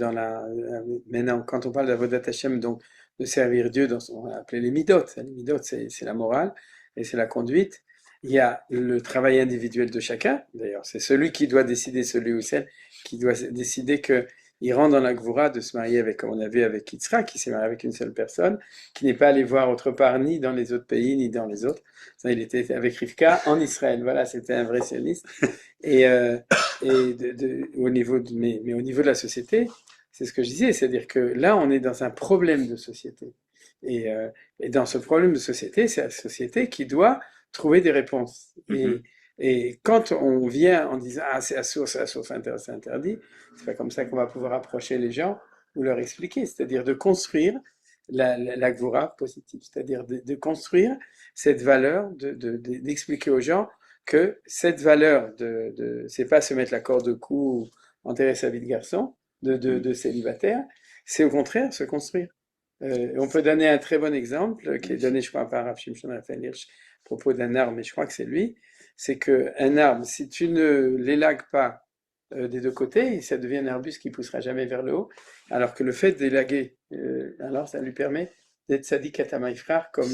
maintenant, quand on parle d'Avodat Hashem, donc de servir Dieu dans ce qu'on va appeler les midot. Les midot, c'est la morale et c'est la conduite. Il y a le travail individuel de chacun. D'ailleurs, c'est celui qui doit décider, celui ou celle qui doit décider qu'il rentre dans la Gvura de se marier avec, comme on a vu avec Yitzhak, qui s'est marié avec une seule personne, qui n'est pas allé voir autre part, ni dans les autres pays, ni dans les autres. Ça, il était avec Rivka en Israël. Voilà, c'était un vrai sioniste. Mais au niveau de la société, c'est ce que je disais, c'est-à-dire que là, on est dans un problème de société. Et dans ce problème de société, c'est la société qui doit trouver des réponses. Et quand on vient en disant « Ah, c'est assourd, c'est interdit », c'est pas comme ça qu'on va pouvoir approcher les gens ou leur expliquer. C'est-à-dire de construire la Gvura positive, c'est-à-dire de construire cette valeur, d'expliquer aux gens que cette valeur c'est pas se mettre la corde au cou ou enterrer sa vie de garçon, de célibataire, c'est au contraire se construire. On peut donner un très bon exemple qui est donné, je crois, par Rav Shimshon Raphaël Hirsch à propos d'un arbre, mais je crois que c'est lui. C'est qu'un arbre, si tu ne l'élagues pas des deux côtés, ça devient un arbuste qui poussera jamais vers le haut, alors que le fait d'élaguer, alors ça lui permet d'être sadiq atamaïfrar, comme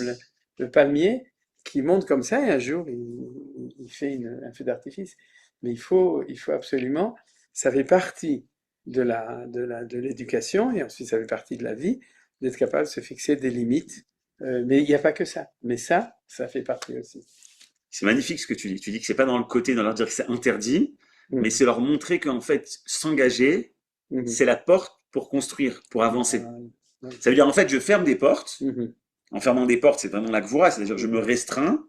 le palmier qui monte comme ça, et un jour il fait un feu d'artifice. Mais il faut absolument, ça fait partie de l'éducation, et ensuite ça fait partie de la vie, d'être capable de se fixer des limites. Mais il n'y a pas que ça. Mais ça fait partie aussi. C'est magnifique ce que tu dis. Tu dis que c'est pas dans le côté, dans leur dire que c'est interdit, mais c'est leur montrer qu'en fait, s'engager, c'est la porte pour construire, pour avancer. Ça veut dire, en fait, je ferme des portes. En fermant des portes, c'est vraiment la Gvura, c'est-à-dire que je me restreins,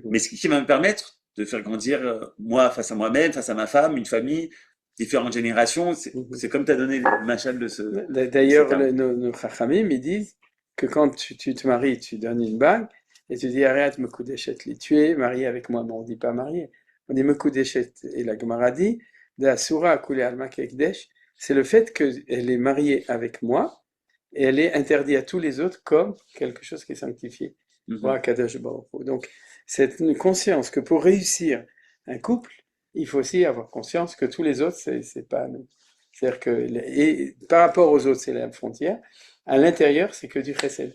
mais ce qui va me permettre de faire grandir moi face à moi-même, face à ma femme, une famille, différentes générations. C'est comme tu as donné le machal de ce... D'ailleurs, nos chachamim, ils disent que quand tu te maries, tu donnes une bague, et tu dis, arrête, mekudeshet li, tu es marié avec moi. Bon, on ne dit pas marié, on dit mekudeshet. Et la Gemara dit, de la Soura Akoulé Alma Kekdesh, c'est le fait qu'elle est mariée avec moi, et elle est interdite à tous les autres comme quelque chose qui est sanctifié. Donc, c'est une conscience que pour réussir un couple, il faut aussi avoir conscience que tous les autres, c'est pas nous. C'est-à-dire que, et par rapport aux autres, c'est la frontière. À l'intérieur, c'est que du chesed.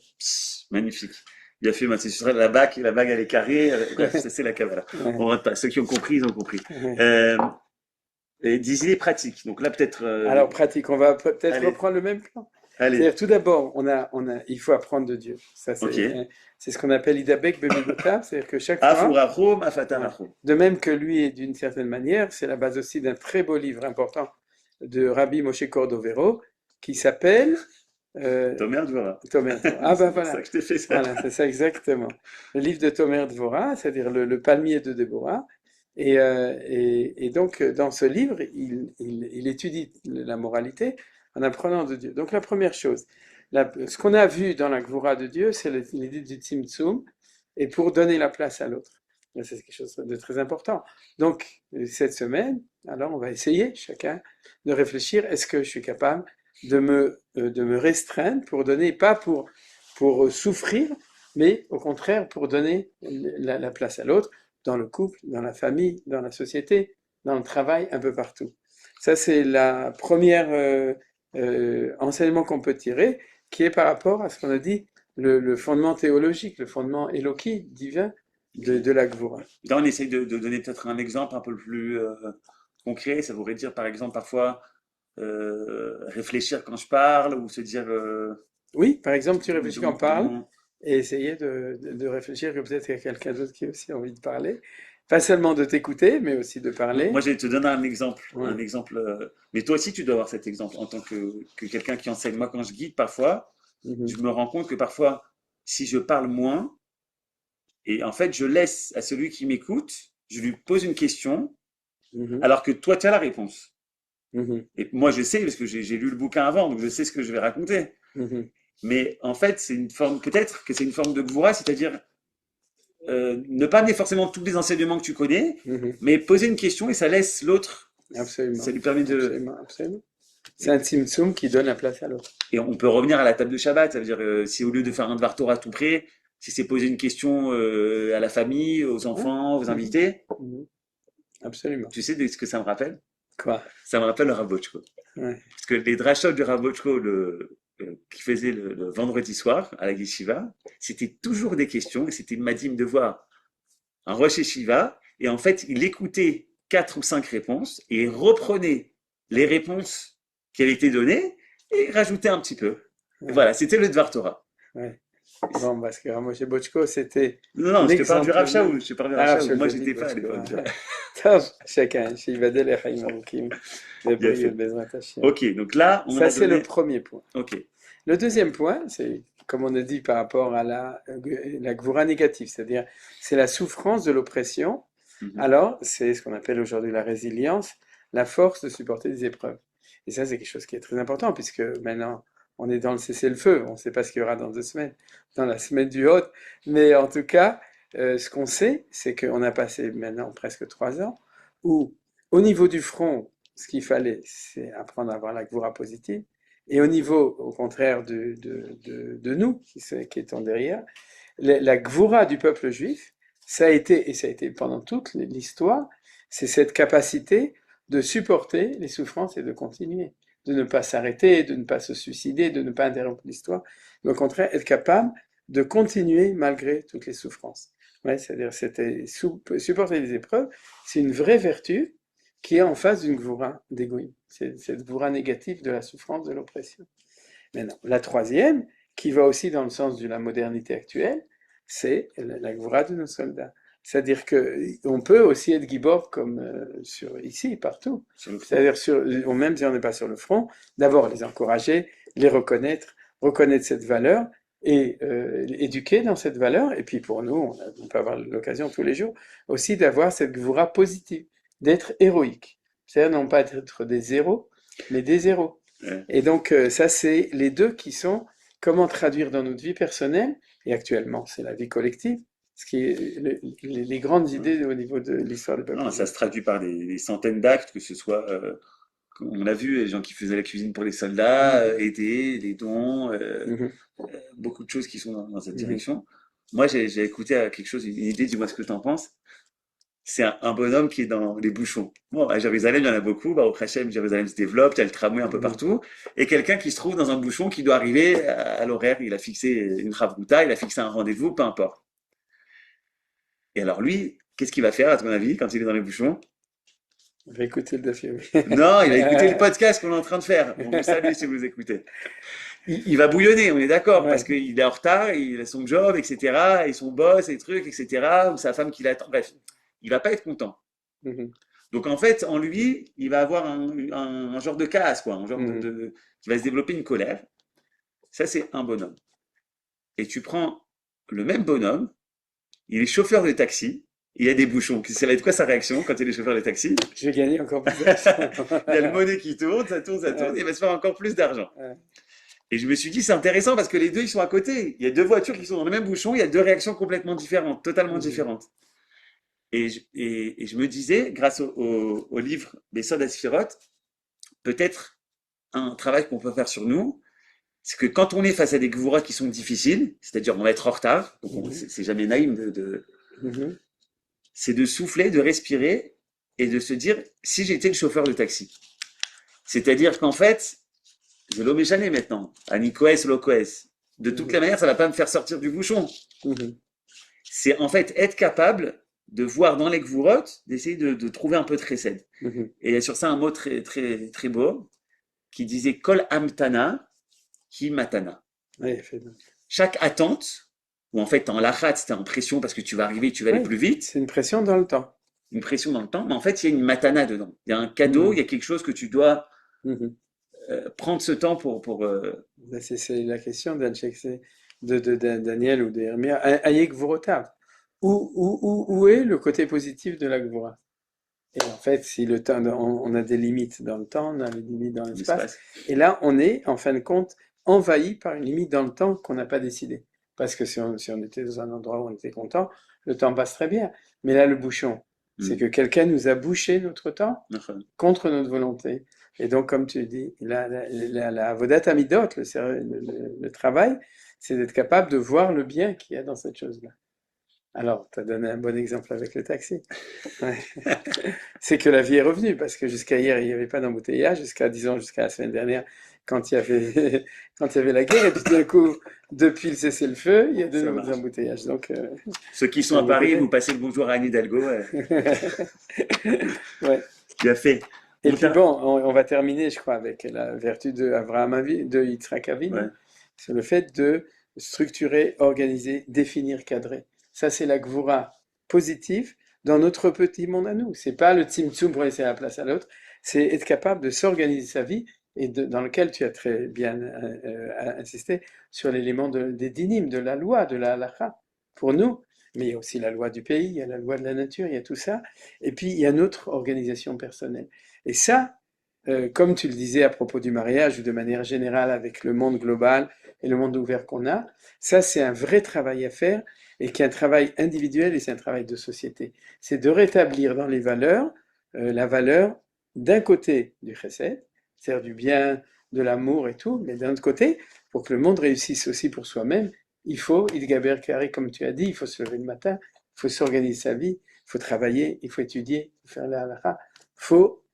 Magnifique. Il a fait, c'est sur la bague elle est carrée, bref, c'est la Kabbalah. On rate pas. Ceux qui ont compris, ils ont compris. Des idées pratiques. Donc là, peut-être. Alors, pratique, on va peut-être reprendre le même plan. Allez, C'est-à-dire, tout d'abord, il faut apprendre de Dieu. Ça, ok. c'est ce qu'on appelle Idabek Bemidotav, c'est-à-dire que chaque fois, Afurachom, ouais, afatarachom. de même que lui est d'une certaine manière, c'est la base aussi d'un très beau livre important de Rabbi Moshe Cordovero qui s'appelle Tomer Dvora. Tomer Dvorah. Ah ben C'est pour ça voilà, que je t'ai fait ça. voilà, c'est ça exactement. Le livre de Tomer Dvorah, c'est-à-dire le palmier de Déborah. Et donc, dans ce livre, il étudie la moralité en apprenant de Dieu. Donc, la première chose, ce qu'on a vu dans la Gvura de Dieu, c'est l'idée du Tzimtzum, et pour donner la place à l'autre. Là, c'est quelque chose de très important. Donc, cette semaine, alors, on va essayer, chacun, de réfléchir, est-ce que je suis capable de me restreindre pour donner, pas pour souffrir, mais au contraire pour donner la place à l'autre, dans le couple, dans la famille, dans la société, dans le travail, un peu partout. Ça, c'est la première enseignement qu'on peut tirer, qui est par rapport à ce qu'on a dit, le fondement théologique, le fondement éloqué, divin de la Gvura. Là, on essaye de donner peut-être un exemple un peu plus concret. Ça voudrait dire, par exemple, parfois réfléchir quand je parle ou se dire Oui, par exemple, tu réfléchis quand on parle, dans- et essayer de réfléchir que peut-être il y a quelqu'un d'autre qui a aussi envie de parler. Pas seulement de t'écouter, mais aussi de parler. Moi, je vais te donner un exemple. Ouais. Un exemple mais toi aussi, tu dois avoir cet exemple en tant que quelqu'un qui enseigne. Moi, quand je guide, parfois, Mhm. je me rends compte que parfois, si je parle moins, et en fait, je laisse à celui qui m'écoute, je lui pose une question, Mhm. alors que toi, tu as la réponse. Mhm. Et moi, je sais, parce que j'ai lu le bouquin avant, donc je sais ce que je vais raconter. Mhm. Mais en fait, c'est une forme, peut-être que c'est une forme de gvoura, c'est-à-dire ne pas amener forcément tous les enseignements que tu connais, Mhm. mais poser une question et ça laisse l'autre, Absolument. ça lui permet de... Absolument, absolument. C'est un tzimtzum qui donne la place à l'autre. Et on peut revenir à la table de Shabbat, ça veut dire si au lieu de faire un Dvar Torah tout près, si c'est poser une question à la famille, aux enfants, aux Mhm. invités, Mhm. Absolument. tu sais de ce que ça me rappelle? Quoi? Ça me rappelle le Rav Bochko. Ouais. Parce que les drachot du Rav Bochko qui faisait le vendredi soir à la Yeshiva, c'était toujours des questions et c'était madime de voir un Rosh Yeshiva et en fait il écoutait 4 ou 5 réponses et il reprenait les réponses qui avaient été données et il rajoutait un petit peu. Et Ouais. voilà, c'était le Dvar Torah. Ouais. Bon, parce que Moshe Bochko, c'était Non, je te parle du Rav l'exemple Shaul, je te parle du Ah, Rav Rav Shaul. Shaul Moi, David j'étais pas à Bochko. l'époque. déjà. טוב, chacun, שייבדל לחיים ארוכים Bien ובריאות fait. בעזרת השם. Ok, donc là, on Ça, a c'est le donné. premier point. Ok, Le deuxième point, c'est, comme on a dit par rapport à la gvura négative, c'est-à-dire c'est la souffrance de l'oppression. Mhm. Alors, c'est ce qu'on appelle aujourd'hui la résilience, la force de supporter des épreuves. Et ça, c'est quelque chose qui est très important, puisque maintenant, on est dans le cessez-le-feu. On ne sait pas ce qu'il y aura dans 2 semaines, dans la semaine du Hôte. Mais en tout cas, ce qu'on sait, c'est qu'on a passé maintenant presque 3 ans, où au niveau du front, ce qu'il fallait, c'est apprendre à avoir la gvura positive. Et au niveau, au contraire, de nous, qui étions derrière, la gvura du peuple juif, ça a été, et ça a été pendant toute l'histoire, c'est cette capacité de supporter les souffrances et de continuer, de ne pas s'arrêter, de ne pas se suicider, de ne pas interrompre l'histoire, mais au contraire être capable de continuer malgré toutes les souffrances. Ouais, c'est-à-dire supporter les épreuves, c'est une vraie vertu qui est en face d'une gvura d'égoïsme. C'est cette gvura négative de la souffrance, de l'oppression. Maintenant, la troisième, qui va aussi dans le sens de la modernité actuelle, c'est la gvura de nos soldats. C'est-à-dire qu'on peut aussi être gibor comme ici, partout. sur le front. C'est-à-dire, même si on n'est pas sur le front, d'abord les encourager, les reconnaître cette valeur et éduquer dans cette valeur. Et puis pour nous, on peut avoir l'occasion tous les jours aussi d'avoir cette gvura positive, d'être héroïque. C'est-à-dire non pas d'être des héros, mais des héros. Ouais. Et donc ça, c'est les deux qui sont comment traduire dans notre vie personnelle, et actuellement c'est la vie collective, ce qui est les grandes idées au niveau de l'histoire du peuple. Non, ça se traduit par des centaines d'actes, que ce soit, on l'a vu, les gens qui faisaient la cuisine pour les soldats, aider, les dons, Mhm. beaucoup de choses qui sont dans cette Mhm. direction. Moi, j'ai écouté à quelque chose, une idée, dis-moi ce que tu en penses. C'est un bonhomme qui est dans les bouchons. Bon, à Jérusalem, il y en a beaucoup. Bah, au Hachem, Jérusalem se développe, il y a le tramway un peu Mhm. partout. Et quelqu'un qui se trouve dans un bouchon qui doit arriver à l'horaire. Il a fixé une ravruta, il a fixé un rendez-vous, peu importe. Et alors lui, qu'est-ce qu'il va faire, à ton avis, quand il est dans les bouchons? Réécoutez le défi. Non, il va écouter le podcast qu'on est en train de faire. On vous salue si vous écoutez. Il va bouillonner, on est d'accord, Ouais. parce qu'il est en retard, il a son job, etc., et son boss, et trucs, etc., ou sa femme qui l'attend. Bref, il va pas être content. Mhm. Donc en fait, en lui, il va avoir un genre de casse, quoi, un genre Mhm. qui va se développer une colère. Ça, c'est un bonhomme. Et tu prends le même bonhomme, il est chauffeur de taxi, il y a des bouchons. Ça va être quoi sa réaction quand il est chauffeur de taxi? Je vais gagner encore plus d'argent. Il y a le monnaie qui tourne, ça tourne, ça tourne, Ouais. et il va se faire encore plus d'argent. Ouais. Et je me suis dit, c'est intéressant parce que les deux, ils sont à côté. Il y a deux voitures qui sont dans le même bouchon, il y a deux réactions complètement différentes, totalement Mhm. différentes. Et je me disais, grâce au livre Les Sods Asphiroth, peut-être un travail qu'on peut faire sur nous, c'est que quand on est face à des gvouras qui sont difficiles, c'est-à-dire on va être en retard, donc Mhm. c'est jamais naïm Mhm. c'est de souffler, de respirer et de se dire, si j'étais le chauffeur de taxi. C'est-à-dire qu'en fait, je l'ai méchané maintenant, à Nicoès, Locoès. De toute la manière, ça va pas me faire sortir du bouchon. Mhm. C'est en fait être capable de voir dans les gvourotes, d'essayer de trouver un peu de chesed. Mhm. Et il y a sur ça un mot très, très, très beau, qui disait Kol Amtana, Ki Matana. Ouais, fait- Chaque attente, où en fait t'es en lachat, t'es en pression parce que tu vas arriver, tu vas aller Ouais. plus vite, C'est une pression dans le temps. une pression dans le temps, mais en fait il y a une matana dedans. Il y a un cadeau, il y a quelque chose que tu dois Mhm. prendre ce temps pour Ben, c'est la question de Daniel ou de Hermia. Ayek Vurotav. Où est le côté positif de la Gvura? Et en fait, si le temps, on a des limites dans le temps, on a des limites dans l'espace. l'espace. Et là, on est, en fin de compte, envahi par une limite dans le temps qu'on n'a pas décidé. Parce que si on était dans un endroit où on était content, le temps passe très bien. Mais là, le bouchon, c'est que quelqu'un nous a bouché notre temps contre notre volonté. Et donc, comme tu dis, la Avodat Amidot, le travail, c'est d'être capable de voir le bien qu'il y a dans cette chose-là. Alors, tu as donné un bon exemple avec le taxi. Ouais. C'est que la vie est revenue, parce que jusqu'à hier, il n'y avait pas d'embouteillage, disons, jusqu'à la semaine dernière, quand il y avait, quand il y avait la guerre, et puis d'un coup, depuis le cessez-le-feu, il y a de Ça nouveaux marche. embouteillages. Donc, Ceux qui sont ça à vous Paris, connaît. vous passez le bonjour à Anne Hidalgo. Ouais. Bien fait. Et On puis t'a- bon, on va terminer, je crois, avec la vertu de de Yitzhak Avinu, Ouais. c'est le fait de structurer, organiser, définir, cadrer. Ça, c'est la gvura positive dans notre petit monde à nous. C'est pas le tzimtzum pour laisser la place à l'autre, c'est être capable de s'organiser sa vie et dans lequel tu as très bien insisté sur l'élément des dinim, de la loi, de la halakha, pour nous. Mais il y a aussi la loi du pays, il y a la loi de la nature, il y a tout ça. Et puis, il y a notre organisation personnelle. Et ça, comme tu le disais à propos du mariage ou de manière générale avec le monde global et le monde ouvert qu'on a, ça c'est un vrai travail à faire et qui est un travail individuel et c'est un travail de société. C'est de rétablir dans les valeurs la valeur d'un côté du chesed, c'est-à-dire du bien, de l'amour et tout, mais d'un autre côté, pour que le monde réussisse aussi pour soi-même, il faut, Idgaber Kari, comme tu as dit, il faut se lever le matin, il faut s'organiser sa vie, il faut travailler, il faut étudier, il faut faire la halakha, il faut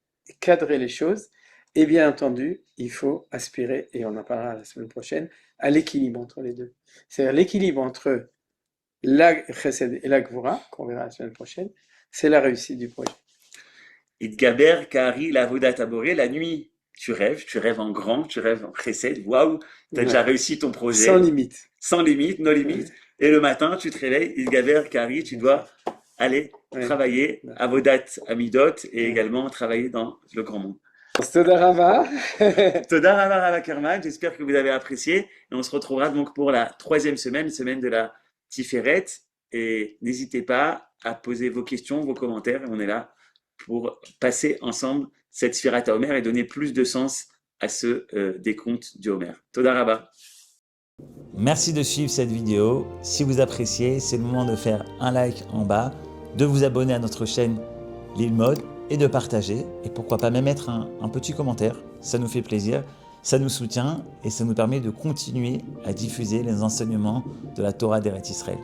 cadrer les choses. Et bien entendu, il faut aspirer, et on en parlera la semaine prochaine, à l'équilibre entre les deux. C'est-à-dire l'équilibre entre la chesed et la gvura, qu'on verra la semaine prochaine, c'est la réussite du projet. Idgaber, Kari, la Voda Taboré, la nuit, tu rêves en grand, tu rêves en chesed, waouh, t'as déjà Ouais. réussi ton projet, Sans limite. sans limite, no limite, et le matin, tu te réveilles, Idgaber, Kari, tu dois aller Ouais. travailler à Vodat Amidot et également travailler dans le grand monde. Toda Rava. Toda Rava Rava Kerman, j'espère que vous avez apprécié, et on se retrouvera donc pour la troisième semaine de la Tiferet, et n'hésitez pas à poser vos questions, vos commentaires, et on est là pour passer ensemble cette Sfirat Homer et donner plus de sens à ce décompte du Homer. Toda Rabba. Merci de suivre cette vidéo. Si vous appréciez, c'est le moment de faire un like en bas, de vous abonner à notre chaîne Lilmod et de partager. Et pourquoi pas même mettre un petit commentaire. Ça nous fait plaisir, ça nous soutient et ça nous permet de continuer à diffuser les enseignements de la Torah d'Eretz Israël.